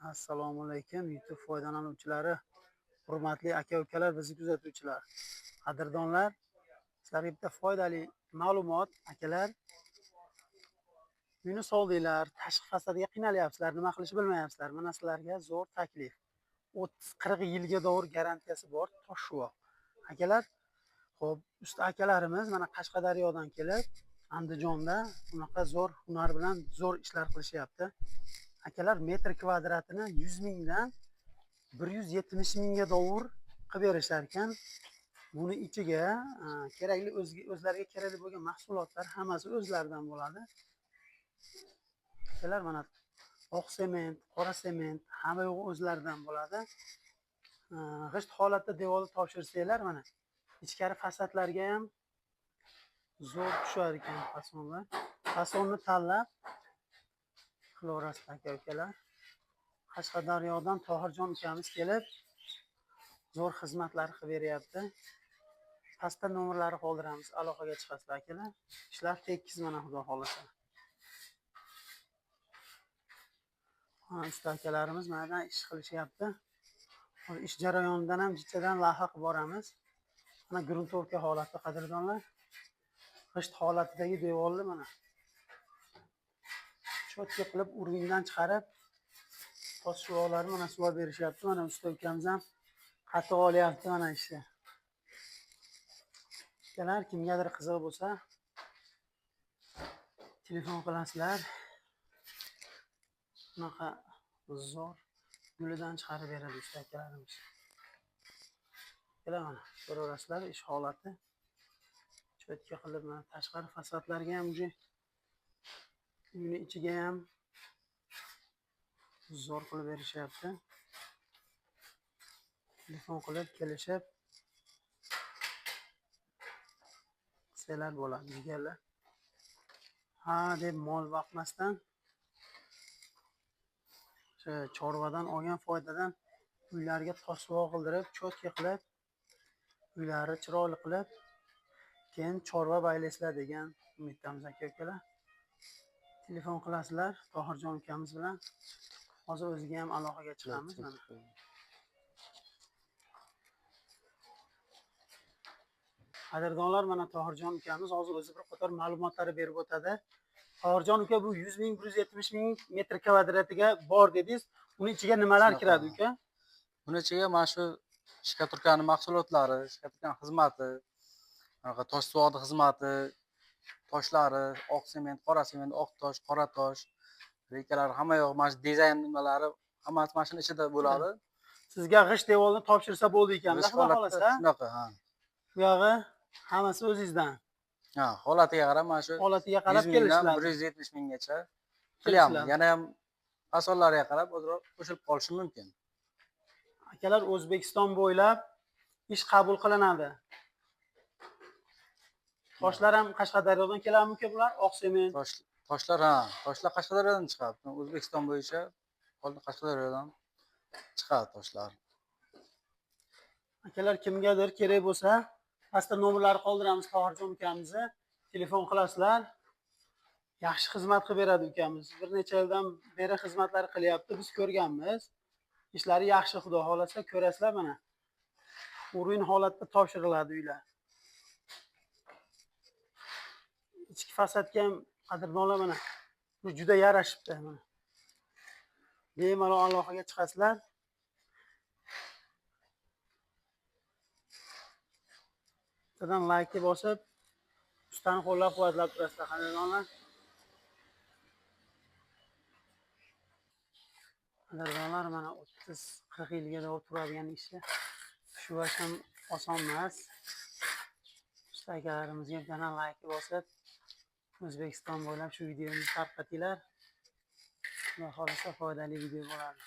Assalomu alaykum YouTube foydalanuvchilari, hurmatli aka-ukalar, bizni kuzatuvchilar, qadrdonlar. Sizlarga bitta foydali ma'lumot, akalar. Uyni soldinglar, tashqi fasadiga qiynalyapsizlar, nima qilishni bilmayapsizlar. Mana sizlarga zo'r taklif. 30-40 yilga davr garantiyasi bor toshshuvoq. Akalar, xo'p, usta akalarimiz mana Qashqadaryodan kelib, Andijonda bunaqa zo'r hunar bilan zo'r ishlar qilishyapti. Akalar, metr kvadratini 100 mingdan 170 mingga dovur qilib berishar ekan. Buni ichiga kerakli o'zlariga kerakli bo'lgan mahsulotlar hammasi o'zlaridan bo'ladi. Akalar, mana oq sement, qora sement hamma yo'g'i o'zlaridan bo'ladi. G'isht holatda devorni topshirsanglar, mana ichkari fasadlarga ham zo'r tushar ekan fasonlar. Fasonni tanlab qilaverasizlar aka-ukalar. Qashqadaryodan Tohirjon ukamiz kelib zo'r xizmatlar qilib beryapti. Pastda nomerlari qoldiramiz, aloqaga chiqasizlar akalar. Ishlar tekis, mana xudo xolasa. Usta akalarimiz mana ish qilishyapti. Ish jarayonidan ham jichadan lavha qilib boramiz. Mana gruntovka holati, qadrdonlar. G'isht holatidagi devorni mana cho'tka qilib urgingdan chiqarib toshshuvoqlarni mana suvab berishyapti. Mana usta ukamiz ham qattiq olyapti mana ishni. Akalar, kimgadir qiziq bo'lsa telefon qilasizlar. Bunaqa zo'r gulidan chiqarib beradi usta akalarimiz. Akalar, mana ko'raverasizlar ish holati. Cho'tka qilib mana tashqari fasadlarga ham uyni ichiga ham zo'r qilib berishyapti. Telefon qilib kelishib qilsalar bo'ladi deganlar. Ha deb mol boqmasdan o'sha chorvadan olgan foydadan uylariga toshsuvoq qildirib, cho'tka qilib, uylari chiroyli qilib, keyin chorva baylaysizlar degan umiddamiz aka-ukalar. Telefon qilasizlar Tohirjon ukamiz bilan. Hozir o'ziga ham aloqaga chiqamiz mana. Qadrdonlar, mana Tohirjon ukamiz hozir o'zi bir qator ma'lumotlar berib o'tadi. Tohirjon uka, bu 100 ming 170 ming metr kvadratiga bor dedingiz. Uning ichiga nimalar kiradi uka? Buning ichiga mana shu shkaturkani mahsulotlari, shkaturkani xizmati, toshsuvoqni xizmati, toshlari, oq sement, qora sement, oq tosh, qora tosh, rekalar, hamma yo'q mana shu dizayn nimalari hammasi mana shuning ichida bo'ladi. Sizga g'isht devorni topshirsa bo'ldi ekan-da, xudo xolasa. Shunaqa, ha. Bu yog'i hammasi o'zingizdan. Ha, holatiga qarab mana shu holatiga qarab kelishlar. 170 minggacha qilyapmiz. Yana ham fasonlariga qarab ozroq qo'shilib qolishi mumkin. Akalar, O'zbekiston bo'ylab ish qabul qilinadi. Toshlar ham Qashqadaryodan keladimi bular? Oq sement. Toshlar, ha, toshlar Qashqadaryodan chiqadi. O'zbekiston bo'yicha Qashqadaryodan chiqadi toshlar. Akalar, kimgadir kerak bo'lsa, pastda nomerlari qoldiramiz Tohirjon ukamizni. Telefon qilasizlar. Yaxshi xizmat qilib beradi ukamiz. Bir necha yildan beri xizmatlar qilyapti, biz ko'rganmiz. Ishlari yaxshi, xudo xolasa ko'rasizlar mana. O'rin holatda topshiriladi uylar. Ichki fasadga ham qadrdonlar mana bu juda yarashibdi mana. Bemalol aloqaga chiqasizlar. Bittadan like bosib, ustani qo'llab-quvvatlab turasizlar qadrdonlar. Qadrdonlar, mana 30-40 yilga davr turadigan ishni shuvash ham oson emas. Usta akalarimizga bittadan like bosib, O'zbekiston bo'ylab shu videoni tarqatinglar. Xudo xolasa foydali video bo'ladi.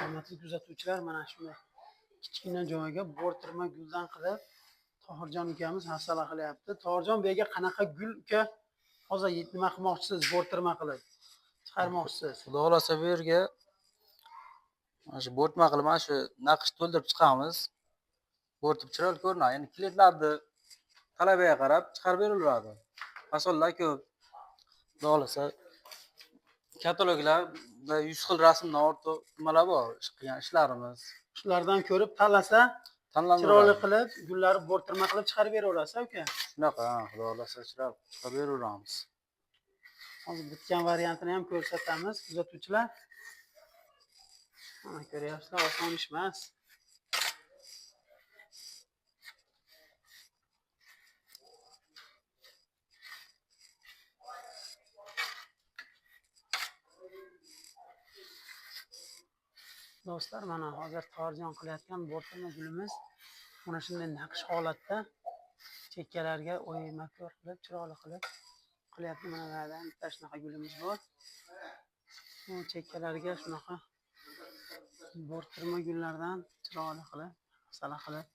Hurmatli kuzatuvchilar, mana shunday kichkina joyga bo'rtirma guldan qilib Tohirjon ukamiz hafsala qilyapti. Tohirjon, bu yerga qanaqa gul uka? Hozir nima qilmoqchisiz? Bo'rtirma qilib chiqarmoqchisiz. Xudo xolasa bu yerga mana shu bo'rtma qilib mana shu naqsh to'ldirib chiqamiz. bo'rtib chiroyli ko'rinadi. Endi klientlarni talabiga qarab chiqarib berilaveradi. Fasollar ko'p. Xudo xohlasa kataloglarda 100 xil rasmdan ortiq nimalar bor, ish qilgan ishlarimiz. Shulardan ko'rib tanlasa, chiroyli Tanlanaveradi. qilib, gullarni bo'rttirma qilib chiqarib beraverasiz aka. Shunaqa, xudo xohlasa chiroyli chiqarib beraveramiz. Hozir bitgan variantini ham ko'rsatamiz, kuzatuvchilar. Mana ko'ryapsizlar, oson ish emas. Do'stlar, mana hozir To'rjon qilayotgan bo'rttirma gulimiz mana shunday naqsh holatda chekkalariga o'ymakor qilib, chiroyli qilib qilyapti. Mana bulardan bitta shunaqa gulimiz bor. Bu chekkalariga shunaqa bo'rttirma gullardan chiroyli qilib, masala qilib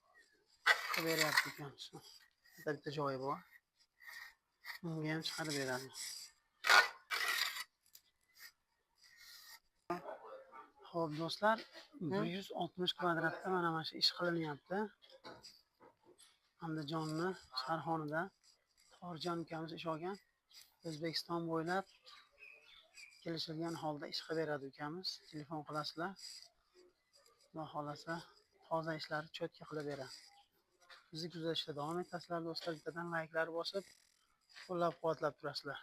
beryapti ekan. Shu bitta joyi bor. Bunga ham chiqarib beradi. Xo'p do'stlar, 160 kvadratda mana shu ish qilinyapti. Andijonni Sharxonida To'rjon ukamiz ish olgan. O'zbekiston bo'ylab kelishilgan holda ish qilib beradi ukamiz. Telefon qilasizlar. Xudo xolasa toza ishlarni cho'tka qilib beradi. Bizni kuzatishda davom etasizlar do'stlar. Bittadan layklar bosib, qo'llab-quvvatlab turasizlar.